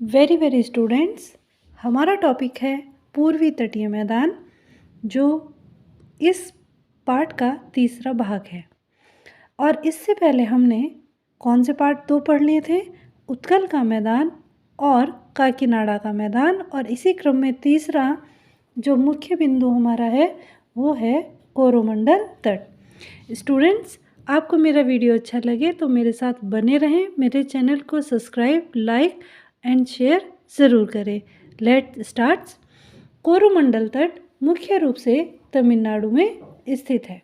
Very very students, हमारा topic है पूर्वी तटीय मैदान, जो इस पार्ट का तीसरा भाग है। और इससे पहले हमने कौन से पार्ट दो पढ़ लिए थे? उत्कल का मैदान और काकीनाडा का मैदान। और इसी क्रम में तीसरा जो मुख्य बिंदु हमारा है वो है कोरोमंडल तट। स्टूडेंट्स, आपको मेरा वीडियो अच्छा लगे तो मेरे साथ बने रहें, मेरे चैनल को सब्सक्राइब, लाइक एंड शेयर ज़रूर करें। Let start. कोरोमंडल तट मुख्य रूप से तमिलनाडु में स्थित है।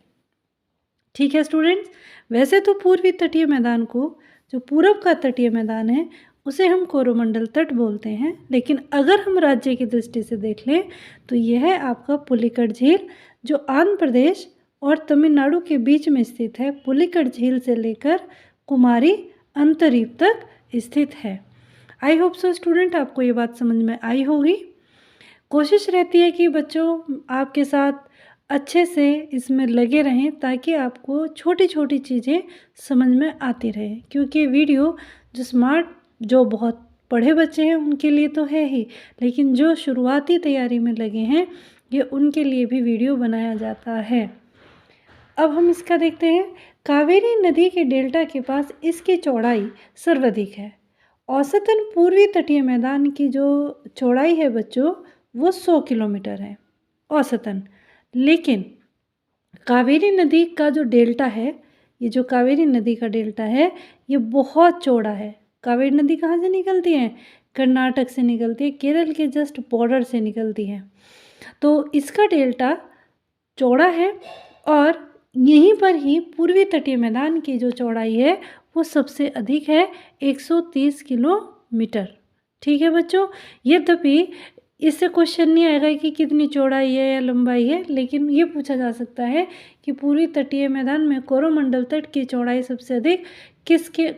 ठीक है स्टूडेंट्स, वैसे तो पूर्वी तटीय मैदान को, जो पूरब का तटीय मैदान है, उसे हम कोरोमंडल तट बोलते हैं। लेकिन अगर हम राज्य की दृष्टि से देख लें तो यह है आपका पुलिकट झील, जो आंध्र प्रदेश और तमिलनाडु के बीच में स्थित है। पुलिकट झील से लेकर कुमारी अंतरीप तक स्थित है। आई होप सो स्टूडेंट, आपको ये बात समझ में आई होगी। कोशिश रहती है कि बच्चों आपके साथ अच्छे से इसमें लगे रहें ताकि आपको छोटी छोटी चीज़ें समझ में आती रहे, क्योंकि वीडियो जो बहुत पढ़े बच्चे हैं उनके लिए तो है ही, लेकिन जो शुरुआती तैयारी में लगे हैं ये उनके लिए भी वीडियो बनाया जाता है। अब हम इसका देखते हैं। कावेरी नदी के डेल्टा के पास इसकी चौड़ाई सर्वाधिक है। औसतन पूर्वी तटीय मैदान की जो चौड़ाई है बच्चों, वो 100 किलोमीटर है औसतन। लेकिन कावेरी नदी का जो डेल्टा है, ये जो कावेरी नदी का डेल्टा है ये बहुत चौड़ा है। कावेरी नदी कहाँ से निकलती है? कर्नाटक से निकलती है, केरल के जस्ट बॉर्डर से निकलती है। तो इसका डेल्टा चौड़ा है और यहीं पर ही पूर्वी तटीय मैदान की जो चौड़ाई है वो सबसे अधिक है, 130 किलोमीटर। ठीक है बच्चों, यद्यपि इससे क्वेश्चन नहीं आएगा कि कितनी चौड़ाई है या लंबाई है, लेकिन ये पूछा जा सकता है कि पूर्वी तटीय मैदान में कोरोमंडल तट की चौड़ाई सबसे अधिक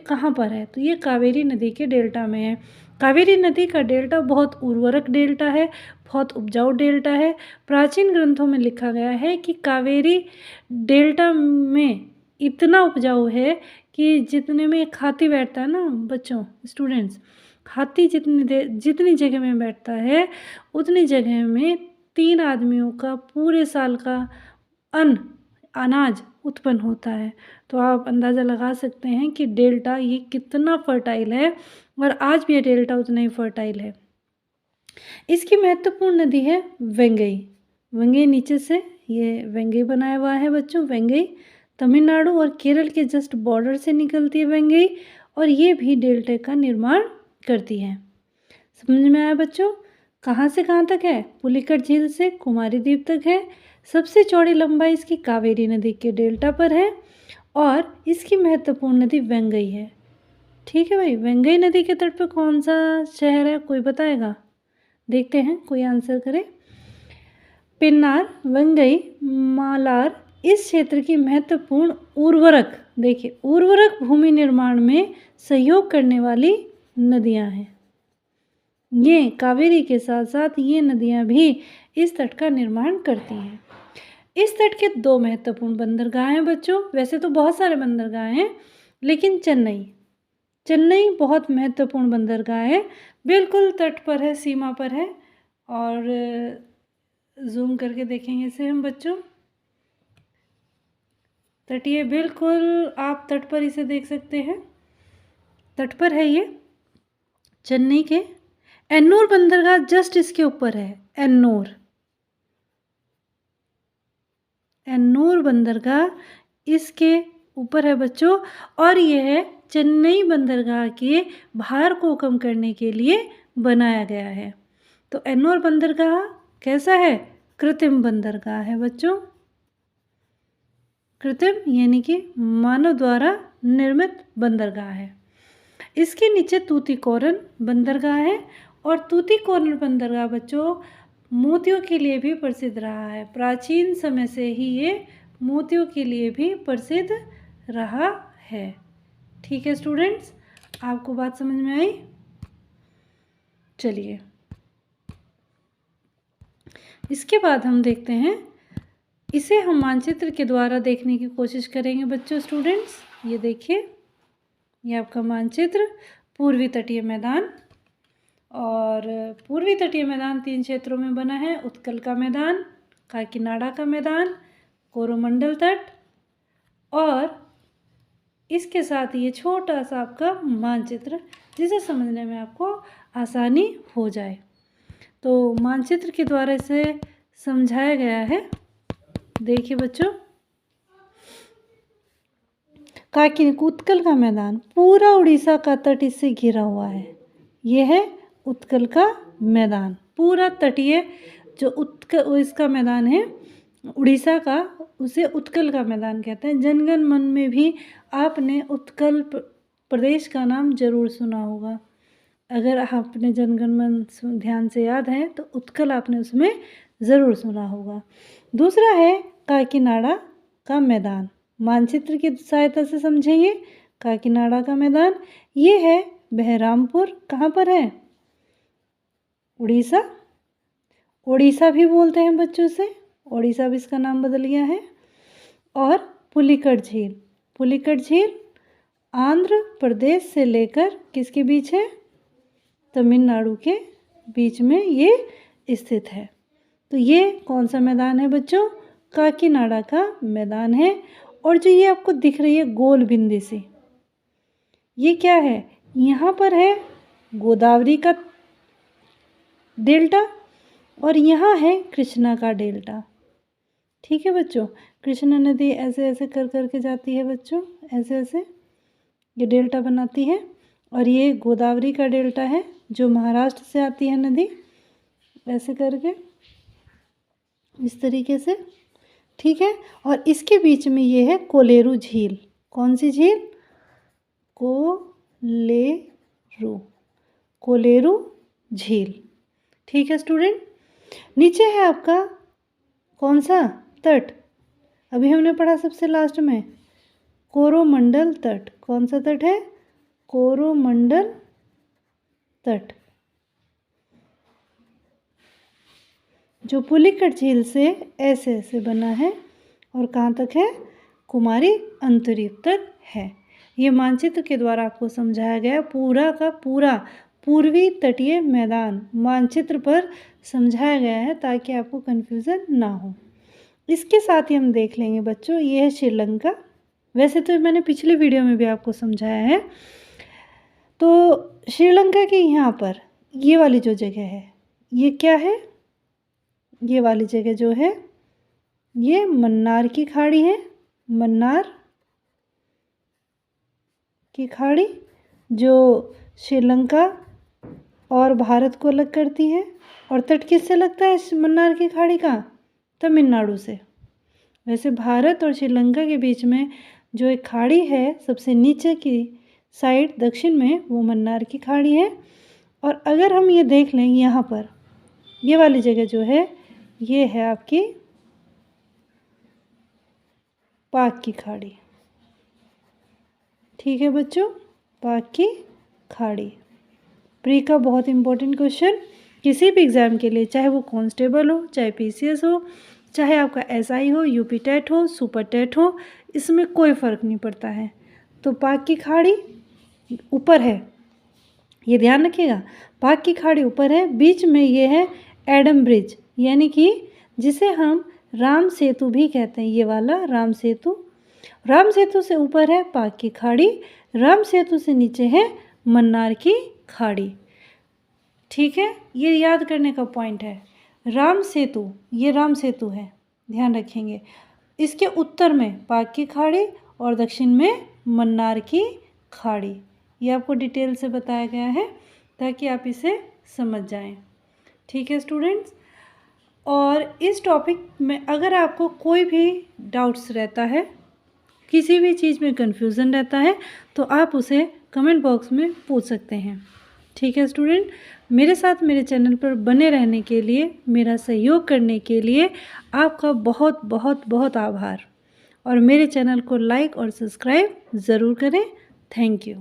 कहाँ पर है? तो ये कावेरी नदी के डेल्टा में है। कावेरी नदी का डेल्टा बहुत उर्वरक डेल्टा है, बहुत उपजाऊ डेल्टा है। प्राचीन ग्रंथों में लिखा गया है कि कावेरी डेल्टा में इतना उपजाऊ है कि जितने में एक हाथी बैठता है ना बच्चों, स्टूडेंट्स, हाथी जितनी जगह में बैठता है उतनी जगह में 3 आदमियों का पूरे साल का अनाज उत्पन्न होता है। तो आप अंदाज़ा लगा सकते हैं कि डेल्टा ये कितना फर्टाइल है, और आज भी ये डेल्टा उतना ही फर्टाइल है। इसकी महत्वपूर्ण नदी है वेंगई। वेंगई नीचे से ये वेंगई बनाया हुआ है बच्चों। वेंगई तमिलनाडु और केरल के जस्ट बॉर्डर से निकलती है वेंगई, और ये भी डेल्टा का निर्माण करती है। समझ में आया बच्चों? कहाँ से कहाँ तक है? पुलिकट झील से कुमारी द्वीप तक है। सबसे चौड़ी लंबाई इसकी कावेरी नदी के डेल्टा पर है, और इसकी महत्वपूर्ण नदी वेंगई है। ठीक है भाई, वेंगई नदी के तट पर कौन सा शहर है, कोई बताएगा? देखते हैं, कोई आंसर करे। पिन्नार, वेंगई, मालार इस क्षेत्र की महत्वपूर्ण उर्वरक, देखिए उर्वरक भूमि निर्माण में सहयोग करने वाली नदियां हैं। ये कावेरी के साथ साथ ये नदियां भी इस तट का निर्माण करती हैं। इस तट के 2 महत्वपूर्ण बंदरगाह हैं बच्चों। वैसे तो बहुत सारे बंदरगाह हैं, लेकिन चेन्नई बहुत महत्वपूर्ण बंदरगाह है। बिल्कुल तट पर है, सीमा पर है। और जूम करके देखेंगे इसे हम बच्चों। तटीय, बिल्कुल आप तट पर इसे देख सकते हैं, तट पर है ये चेन्नई के। एन्नूर बंदरगाह जस्ट इसके ऊपर है। एन्नूर बंदरगाह इसके ऊपर है बच्चों, और यह है चेन्नई बंदरगाह के भार को कम करने के लिए बनाया गया है। तो एन्नूर बंदरगाह कैसा है? कृत्रिम बंदरगाह है बच्चों। कृत्रिम यानी कि मानव द्वारा निर्मित बंदरगाह है। इसके नीचे तूतीकोरन बंदरगाह है, और तूतीकोरन बंदरगाह बच्चों मोतियों के लिए भी प्रसिद्ध रहा है। प्राचीन समय से ही ये मोतियों के लिए भी प्रसिद्ध रहा है। ठीक है स्टूडेंट्स, आपको बात समझ में आई? चलिए, इसके बाद हम देखते हैं, इसे हम मानचित्र के द्वारा देखने की कोशिश करेंगे बच्चों। स्टूडेंट्स, ये देखिए, ये आपका मानचित्र पूर्वी तटीय मैदान। और पूर्वी तटीय मैदान 3 क्षेत्रों में बना है। उत्कल का मैदान, काकीनाडा का मैदान, कोरोमंडल तट और इसके साथ ये छोटा सा आपका मानचित्र, जिसे समझने में आपको आसानी हो जाए। तो मानचित्र के द्वारा इसे समझाया गया है। देखिए बच्चों, उत्कल का मैदान, पूरा उड़ीसा का तट इससे घिरा हुआ है। यह है उत्कल का मैदान, पूरा तटीय जो उत्कल इसका मैदान है उड़ीसा का, उसे उत्कल का मैदान कहते हैं। जनगण मन में भी आपने उत्कल प्रदेश का नाम जरूर सुना होगा। अगर आपने जनगण मन ध्यान से याद है तो उत्कल आपने उसमें ज़रूर सुना होगा। दूसरा है काकीनाडा का मैदान। मानचित्र की सहायता से समझेंगे। काकीनाडा का मैदान ये है बहरामपुर, कहाँ पर है? उड़ीसा। ओडिशा भी बोलते हैं बच्चों से, ओडिशा भी इसका नाम बदल गया है। और पुलिकट झील, पुलिकट झील आंध्र प्रदेश से लेकर किसके बीच है? तमिलनाडु के बीच में ये स्थित है। तो ये कौन सा मैदान है बच्चों? काकीनाडा का मैदान है। और जो ये आपको दिख रही है गोल बिंदी सी, ये क्या है? यहाँ पर है गोदावरी का डेल्टा और यहाँ है कृष्णा का डेल्टा। ठीक है बच्चों, कृष्णा नदी ऐसे ऐसे कर कर के जाती है बच्चों, ऐसे ऐसे ये डेल्टा बनाती है। और ये गोदावरी का डेल्टा है जो महाराष्ट्र से आती है नदी, ऐसे करके इस तरीके से। ठीक है, और इसके बीच में ये है कोलेरू झील। कौन सी झील? कोलेरू झील। ठीक है स्टूडेंट, नीचे है आपका कौन सा तट? अभी हमने पढ़ा सबसे लास्ट में कोरोमंडल तट। कौन सा तट है? कोरोमंडल तट, जो पुलिकट झील से ऐसे ऐसे बना है और कहाँ तक है? कुमारी अंतरीप तक है। ये मानचित्र के द्वारा आपको समझाया गया पूरा का पूरा पूर्वी तटीय मैदान मानचित्र पर समझाया गया है, ताकि आपको कन्फ्यूज़न ना हो। इसके साथ ही हम देख लेंगे बच्चों, ये है श्रीलंका। वैसे तो मैंने पिछले वीडियो में भी आपको समझाया है। तो श्रीलंका के यहाँ पर ये वाली जो जगह है, ये क्या है? ये वाली जगह जो है ये मन्नार की खाड़ी है। मन्नार की खाड़ी जो श्रीलंका और भारत को अलग करती है। और तट किससे लगता है मन्नार की खाड़ी का? तमिलनाडु से। वैसे भारत और श्रीलंका के बीच में जो एक खाड़ी है सबसे नीचे की साइड दक्षिण में, वो मन्नार की खाड़ी है। और अगर हम ये देख लें यहाँ पर, ये वाली जगह जो है ये है आपकी पाक की खाड़ी। ठीक है बच्चों, पाक की खाड़ी। प्री का बहुत इम्पोर्टेंट क्वेश्चन, किसी भी एग्ज़ाम के लिए, चाहे वो कांस्टेबल हो, चाहे पीसीएस हो, चाहे आपका एसआई हो, यूपी टेट हो, सुपर टेट हो, इसमें कोई फ़र्क नहीं पड़ता है। तो पाक की खाड़ी ऊपर है, ये ध्यान रखिएगा। पाक की खाड़ी ऊपर है, बीच में ये है एडम ब्रिज, यानी कि जिसे हम राम सेतु भी कहते हैं। ये वाला राम सेतु, राम सेतु से ऊपर है पाक की खाड़ी, राम सेतु से नीचे है मन्नार की खाड़ी। ठीक है, ये याद करने का पॉइंट है। राम सेतु, ये राम सेतु है, ध्यान रखेंगे। इसके उत्तर में पाक की खाड़ी और दक्षिण में मन्नार की खाड़ी। ये आपको डिटेल से बताया गया है ताकि आप इसे समझ जाएं। ठीक है स्टूडेंट्स, और इस टॉपिक में अगर आपको कोई भी डाउट्स रहता है, किसी भी चीज़ में कन्फ्यूज़न रहता है, तो आप उसे कमेंट बॉक्स में पूछ सकते हैं। ठीक है स्टूडेंट, मेरे साथ मेरे चैनल पर बने रहने के लिए, मेरा सहयोग करने के लिए आपका बहुत बहुत बहुत आभार। और मेरे चैनल को लाइक और सब्सक्राइब ज़रूर करें। Thank you.